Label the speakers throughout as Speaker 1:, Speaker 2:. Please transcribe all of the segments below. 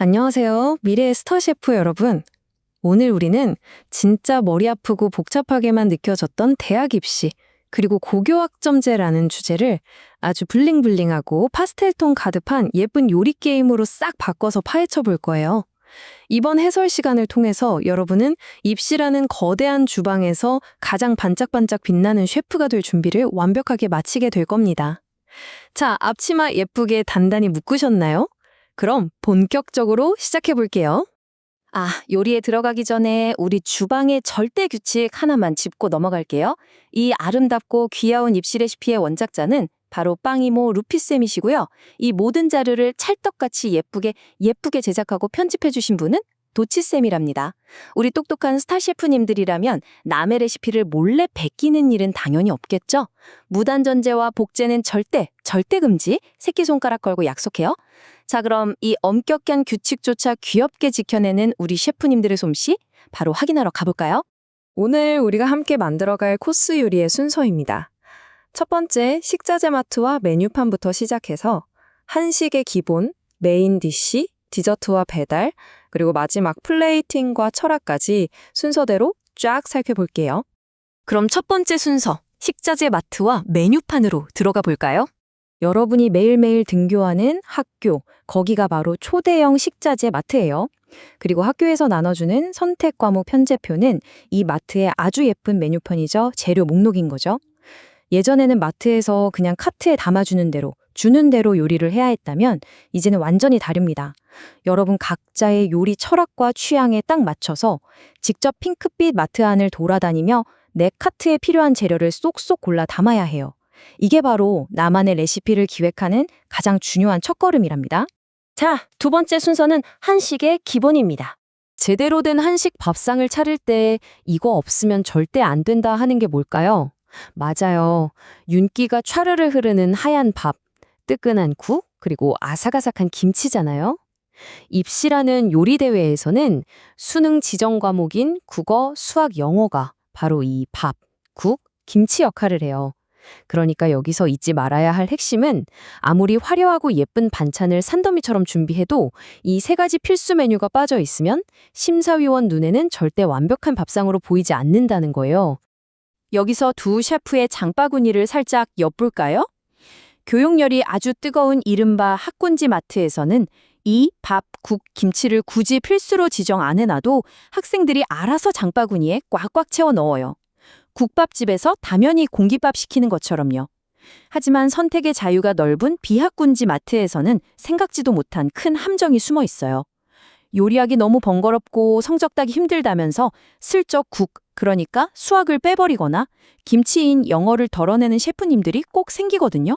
Speaker 1: 안녕하세요. 미래의 스타 셰프 여러분. 오늘 우리는 진짜 머리 아프고 복잡하게만 느껴졌던 대학 입시, 그리고 고교학점제라는 주제를 아주 블링블링하고 파스텔톤 가득한 예쁜 요리 게임으로 싹 바꿔서 파헤쳐 볼 거예요. 이번 해설 시간을 통해서 여러분은 입시라는 거대한 주방에서 가장 반짝반짝 빛나는 셰프가 될 준비를 완벽하게 마치게 될 겁니다. 자, 앞치마 예쁘게 단단히 묶으셨나요? 그럼 본격적으로 시작해 볼게요. 요리에 들어가기 전에 우리 주방의 절대 규칙 하나만 짚고 넘어갈게요. 이 아름답고 귀여운 입시 레시피의 원작자는 바로 빵이모 루피쌤이시고요. 이 모든 자료를 찰떡같이 예쁘게 제작하고 편집해 주신 분은 도치쌤이랍니다. 우리 똑똑한 스타 셰프님들이라면 남의 레시피를 몰래 베끼는 일은 당연히 없겠죠? 무단전제와 복제는 절대 금지. 새끼손가락 걸고 약속해요. 자, 그럼 이 엄격한 규칙조차 귀엽게 지켜내는 우리 셰프님들의 솜씨 바로 확인하러 가볼까요? 오늘 우리가 함께 만들어갈 코스 요리의 순서입니다. 첫 번째, 식자재 마트와 메뉴판부터 시작해서 한식의 기본, 메인 디쉬, 디저트와 배달, 그리고 마지막 플레이팅과 철학까지 순서대로 쫙 살펴볼게요. 그럼 첫 번째 순서, 식자재 마트와 메뉴판으로 들어가 볼까요? 여러분이 매일매일 등교하는 학교, 거기가 바로 초대형 식자재 마트예요. 그리고 학교에서 나눠주는 선택 과목 편제표는 이 마트의 아주 예쁜 메뉴판이죠. 재료 목록인 거죠. 예전에는 마트에서 그냥 카트에 담아주는 대로, 주는 대로 요리를 해야 했다면 이제는 완전히 다릅니다. 여러분 각자의 요리 철학과 취향에 딱 맞춰서 직접 핑크빛 마트 안을 돌아다니며 내 카트에 필요한 재료를 쏙쏙 골라 담아야 해요. 이게 바로 나만의 레시피를 기획하는 가장 중요한 첫걸음이랍니다. 자, 두 번째 순서는 한식의 기본입니다. 제대로 된 한식 밥상을 차릴 때 이거 없으면 절대 안 된다 하는 게 뭘까요? 맞아요. 윤기가 촤르르 흐르는 하얀 밥, 뜨끈한 국, 그리고 아삭아삭한 김치잖아요. 입시라는 요리 대회에서는 수능 지정 과목인 국어, 수학, 영어가 바로 이 밥, 국, 김치 역할을 해요. 그러니까 여기서 잊지 말아야 할 핵심은 아무리 화려하고 예쁜 반찬을 산더미처럼 준비해도 이 세 가지 필수 메뉴가 빠져 있으면 심사위원 눈에는 절대 완벽한 밥상으로 보이지 않는다는 거예요. 여기서 두 셰프의 장바구니를 살짝 엿볼까요? 교육열이 아주 뜨거운 이른바 학군지 마트에서는 이 밥, 국, 김치를 굳이 필수로 지정 안 해놔도 학생들이 알아서 장바구니에 꽉꽉 채워 넣어요. 국밥집에서 당연히 공깃밥 시키는 것처럼요. 하지만 선택의 자유가 넓은 비학군지 마트에서는 생각지도 못한 큰 함정이 숨어 있어요. 요리하기 너무 번거롭고 성적 따기 힘들다면서 슬쩍 국, 그러니까 수학을 빼버리거나 김치인 영어를 덜어내는 셰프님들이 꼭 생기거든요.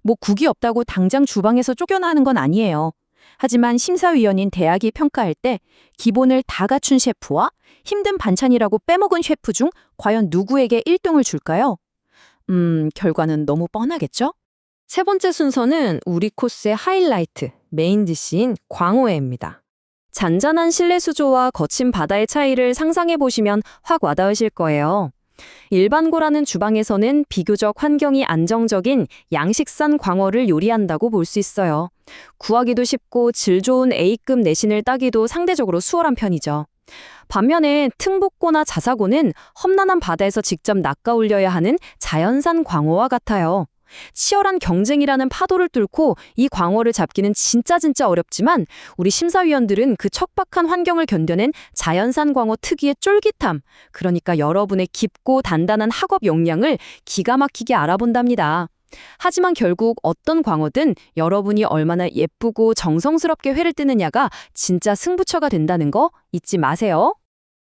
Speaker 1: 뭐 국이 없다고 당장 주방에서 쫓겨나는 건 아니에요. 하지만 심사위원인 대학이 평가할 때 기본을 다 갖춘 셰프와 힘든 반찬이라고 빼먹은 셰프 중 과연 누구에게 1등을 줄까요? 결과는 너무 뻔하겠죠? 세 번째 순서는 우리 코스의 하이라이트, 메인 디쉬인 광어회입니다. 잔잔한 실내 수조와 거친 바다의 차이를 상상해보시면 확 와닿으실 거예요. 일반고라는 주방에서는 비교적 환경이 안정적인 양식산 광어를 요리한다고 볼 수 있어요. 구하기도 쉽고 질 좋은 A급 내신을 따기도 상대적으로 수월한 편이죠. 반면에 특목고나 자사고는 험난한 바다에서 직접 낚아올려야 하는 자연산 광어와 같아요. 치열한 경쟁이라는 파도를 뚫고 이 광어를 잡기는 진짜 어렵지만 우리 심사위원들은 그 척박한 환경을 견뎌낸 자연산 광어 특유의 쫄깃함, 그러니까 여러분의 깊고 단단한 학업 역량을 기가 막히게 알아본답니다. 하지만 결국 어떤 광어든 여러분이 얼마나 예쁘고 정성스럽게 회를 뜨느냐가 진짜 승부처가 된다는 거 잊지 마세요.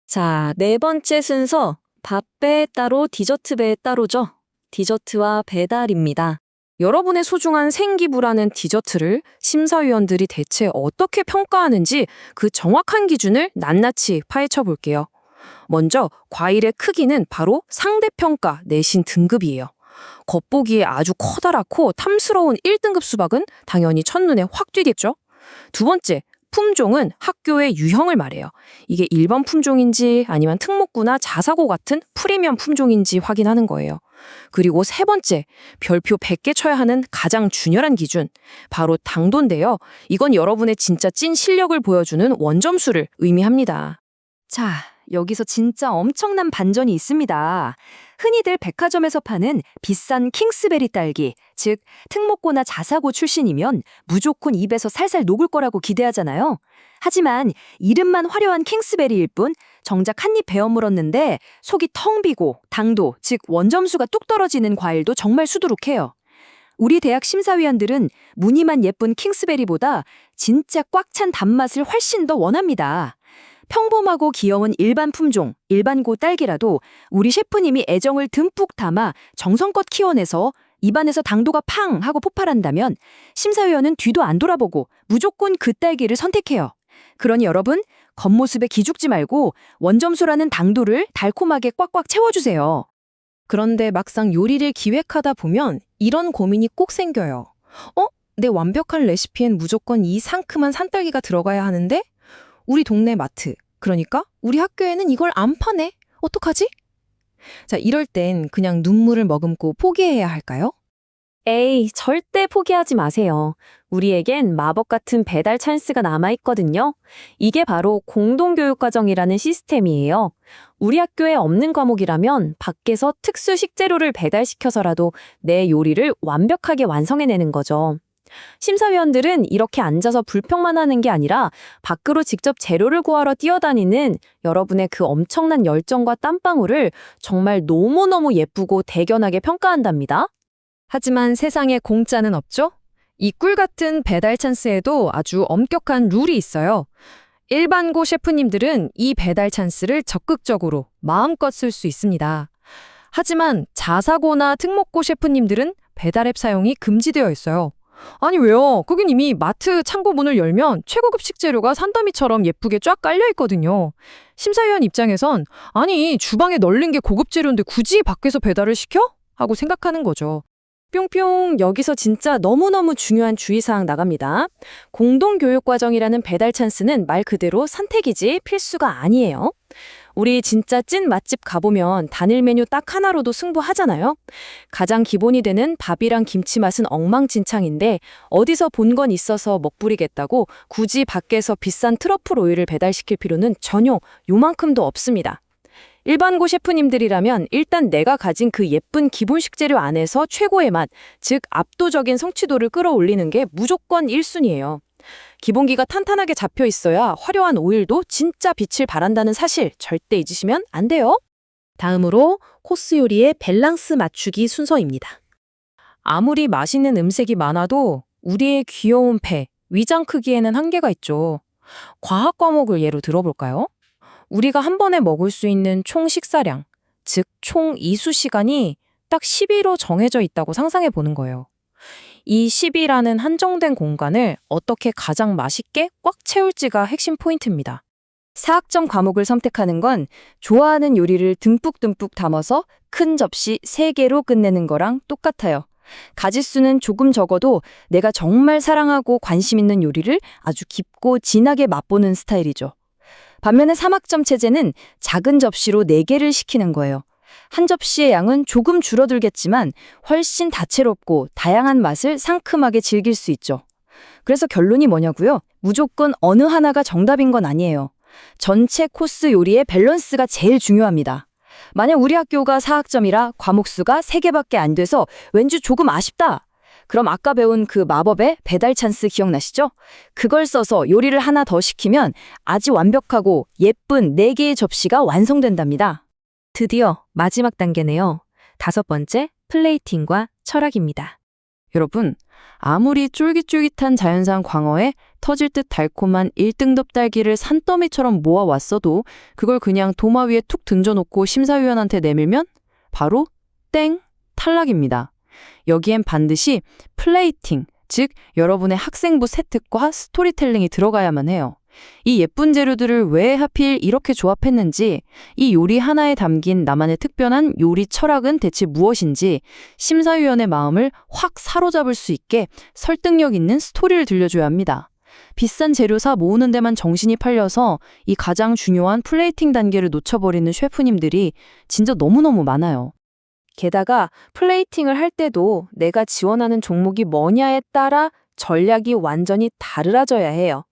Speaker 1: 자, 네 번째 순서, 밥배 따로 디저트배 따로죠. 디저트와 배달입니다. 여러분의 소중한 생기부라는 디저트를 심사위원들이 대체 어떻게 평가하는지 그 정확한 기준을 낱낱이 파헤쳐 볼게요. 먼저 과일의 크기는 바로 상대평가 내신 등급이에요. 겉보기에 아주 커다랗고 탐스러운 1등급 수박은 당연히 첫눈에 확 띄겠죠? 두 번째, 품종은 학교의 유형을 말해요. 이게 일반 품종인지 아니면 특목고나 자사고 같은 프리미엄 품종인지 확인하는 거예요. 그리고 세 번째, 별표 100개 쳐야 하는 가장 준열한 기준, 바로 당도인데요. 이건 여러분의 진짜 찐 실력을 보여주는 원점수를 의미합니다.
Speaker 2: 자, 여기서 진짜 엄청난 반전이 있습니다. 흔히들 백화점에서 파는 비싼 킹스베리 딸기, 즉 특목고나 자사고 출신이면 무조건 입에서 살살 녹을 거라고 기대하잖아요. 하지만 이름만 화려한 킹스베리일 뿐 정작 한 입 베어 물었는데 속이 텅 비고 당도, 즉 원점수가 뚝 떨어지는 과일도 정말 수두룩해요. 우리 대학 심사위원들은 무늬만 예쁜 킹스베리보다 진짜 꽉 찬 단맛을 훨씬 더 원합니다. 평범하고 귀여운 일반 품종, 일반고 딸기라도 우리 셰프님이 애정을 듬뿍 담아 정성껏 키워내서 입안에서 당도가 팡 하고 폭발한다면 심사위원은 뒤도 안 돌아보고 무조건 그 딸기를 선택해요. 그러니 여러분, 겉모습에 기죽지 말고 원점수라는 당도를 달콤하게 꽉꽉 채워주세요.
Speaker 1: 그런데 막상 요리를 기획하다 보면 이런 고민이 꼭 생겨요. 내 완벽한 레시피엔 무조건 이 상큼한 산딸기가 들어가야 하는데? 우리 동네 마트, 그러니까 우리 학교에는 이걸 안 파네? 어떡하지? 자, 이럴 땐 그냥 눈물을 머금고 포기해야 할까요?
Speaker 2: 에이, 절대 포기하지 마세요. 우리에겐 마법 같은 배달 찬스가 남아있거든요. 이게 바로 공동교육과정이라는 시스템이에요. 우리 학교에 없는 과목이라면 밖에서 특수 식재료를 배달시켜서라도 내 요리를 완벽하게 완성해내는 거죠. 심사위원들은 이렇게 앉아서 불평만 하는 게 아니라 밖으로 직접 재료를 구하러 뛰어다니는 여러분의 그 엄청난 열정과 땀방울을 정말 너무너무 예쁘고 대견하게 평가한답니다.
Speaker 1: 하지만 세상에 공짜는 없죠? 이 꿀 같은 배달 찬스에도 아주 엄격한 룰이 있어요. 일반고 셰프님들은 이 배달 찬스를 적극적으로 마음껏 쓸 수 있습니다. 하지만 자사고나 특목고 셰프님들은 배달앱 사용이 금지되어 있어요. 아니 왜요? 거긴 이미 마트 창고 문을 열면 최고급 식재료가 산더미처럼 예쁘게 쫙 깔려 있거든요. 심사위원 입장에선 아니 주방에 널린 게 고급 재료인데 굳이 밖에서 배달을 시켜? 하고 생각하는 거죠. 뿅뿅, 여기서 진짜 너무너무 중요한 주의사항 나갑니다. 공동교육과정이라는 배달 찬스는 말 그대로 선택이지 필수가 아니에요. 우리 진짜 찐 맛집 가보면 단일 메뉴 딱 하나로도 승부하잖아요. 가장 기본이 되는 밥이랑 김치 맛은 엉망진창인데 어디서 본 건 있어서 먹부리겠다고 굳이 밖에서 비싼 트러플 오일을 배달시킬 필요는 전혀 요만큼도 없습니다. 일반고 셰프님들이라면 일단 내가 가진 그 예쁜 기본 식재료 안에서 최고의 맛, 즉 압도적인 성취도를 끌어올리는 게 무조건 1순위예요. 기본기가 탄탄하게 잡혀 있어야 화려한 오일도 진짜 빛을 발한다는 사실 절대 잊으시면 안 돼요. 다음으로 코스 요리의 밸런스 맞추기 순서입니다. 아무리 맛있는 음색이 많아도 우리의 귀여운 배, 위장 크기에는 한계가 있죠. 과학 과목을 예로 들어볼까요? 우리가 한 번에 먹을 수 있는 총 식사량, 즉 총 이수 시간이 딱 10일로 정해져 있다고 상상해 보는 거예요. 이 10이라는 한정된 공간을 어떻게 가장 맛있게 꽉 채울지가 핵심 포인트입니다.
Speaker 2: 사학점 과목을 선택하는 건 좋아하는 요리를 듬뿍듬뿍 담아서 큰 접시 3개로 끝내는 거랑 똑같아요. 가짓수는 조금 적어도 내가 정말 사랑하고 관심 있는 요리를 아주 깊고 진하게 맛보는 스타일이죠. 반면에 3학점 체제는 작은 접시로 4개를 시키는 거예요. 한 접시의 양은 조금 줄어들겠지만 훨씬 다채롭고 다양한 맛을 상큼하게 즐길 수 있죠. 그래서 결론이 뭐냐고요? 무조건 어느 하나가 정답인 건 아니에요. 전체 코스 요리의 밸런스가 제일 중요합니다. 만약 우리 학교가 4학점이라 과목 수가 3개밖에 안 돼서 왠지 조금 아쉽다. 그럼 아까 배운 그 마법의 배달 찬스 기억나시죠? 그걸 써서 요리를 하나 더 시키면 아주 완벽하고 예쁜 4개의 접시가 완성된답니다.
Speaker 1: 드디어 마지막 단계네요. 5번째, 플레이팅과 철학입니다. 여러분, 아무리 쫄깃쫄깃한 자연산 광어에 터질 듯 달콤한 1등급 딸기를 산더미처럼 모아왔어도 그걸 그냥 도마 위에 툭 던져놓고 심사위원한테 내밀면 바로 땡! 탈락입니다. 여기엔 반드시 플레이팅, 즉 여러분의 학생부 세특과 스토리텔링이 들어가야만 해요. 이 예쁜 재료들을 왜 하필 이렇게 조합했는지, 이 요리 하나에 담긴 나만의 특별한 요리 철학은 대체 무엇인지 심사위원의 마음을 확 사로잡을 수 있게 설득력 있는 스토리를 들려줘야 합니다. 비싼 재료사 모으는 데만 정신이 팔려서 이 가장 중요한 플레이팅 단계를 놓쳐버리는 셰프님들이 진짜 너무너무 많아요. 게다가 플레이팅을 할 때도 내가 지원하는 종목이 뭐냐에 따라 전략이 완전히 다르라져야 해요.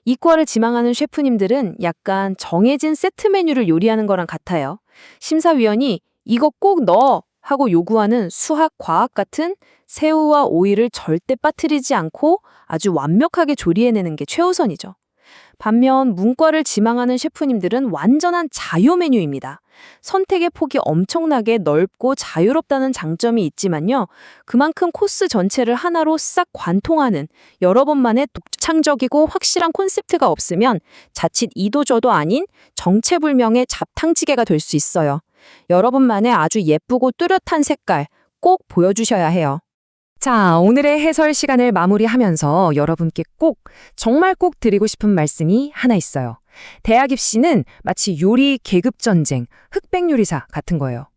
Speaker 1: 이과를 지망하는 셰프님들은 약간 정해진 세트 메뉴를 요리하는 거랑 같아요. 심사위원이 이거 꼭 넣어 하고 요구하는 수학, 과학 같은 새우와 오이를 절대 빠뜨리지 않고 아주 완벽하게 조리해내는 게 최우선이죠. 반면 문과를 지망하는 셰프님들은 완전한 자유 메뉴입니다. 선택의 폭이 엄청나게 넓고 자유롭다는 장점이 있지만요. 그만큼 코스 전체를 하나로 싹 관통하는 여러 번만의 독창적이고 확실한 콘셉트가 없으면 자칫 이도저도 아닌 정체불명의 잡탕지게가 될 수 있어요. 여러분만의 아주 예쁘고 뚜렷한 색깔 꼭 보여주셔야 해요.
Speaker 2: 자, 오늘의 해설 시간을 마무리하면서 여러분께 정말 꼭 드리고 싶은 말씀이 하나 있어요. 대학 입시는 마치 요리 계급 전쟁, 흑백 요리사 같은 거예요.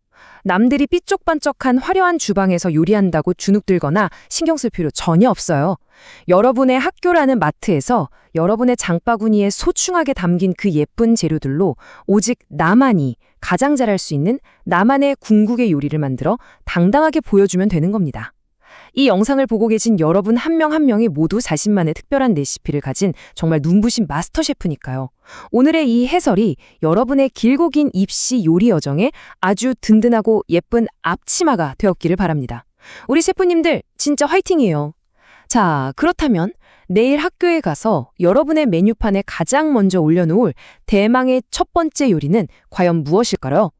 Speaker 2: 남들이 삐쪽반쪽한 화려한 주방에서 요리한다고 주눅들거나 신경 쓸 필요 전혀 없어요. 여러분의 학교라는 마트에서 여러분의 장바구니에 소중하게 담긴 그 예쁜 재료들로 오직 나만이 가장 잘할 수 있는 나만의 궁극의 요리를 만들어 당당하게 보여주면 되는 겁니다. 이 영상을 보고 계신 여러분 한 명 한 명이 모두 자신만의 특별한 레시피를 가진 정말 눈부신 마스터 셰프니까요. 오늘의 이 해설이 여러분의 길고 긴 입시 요리 여정에 아주 든든하고 예쁜 앞치마가 되었기를 바랍니다. 우리 셰프님들 진짜 화이팅이에요. 자, 그렇다면 내일 학교에 가서 여러분의 메뉴판에 가장 먼저 올려놓을 대망의 첫 번째 요리는 과연 무엇일까요?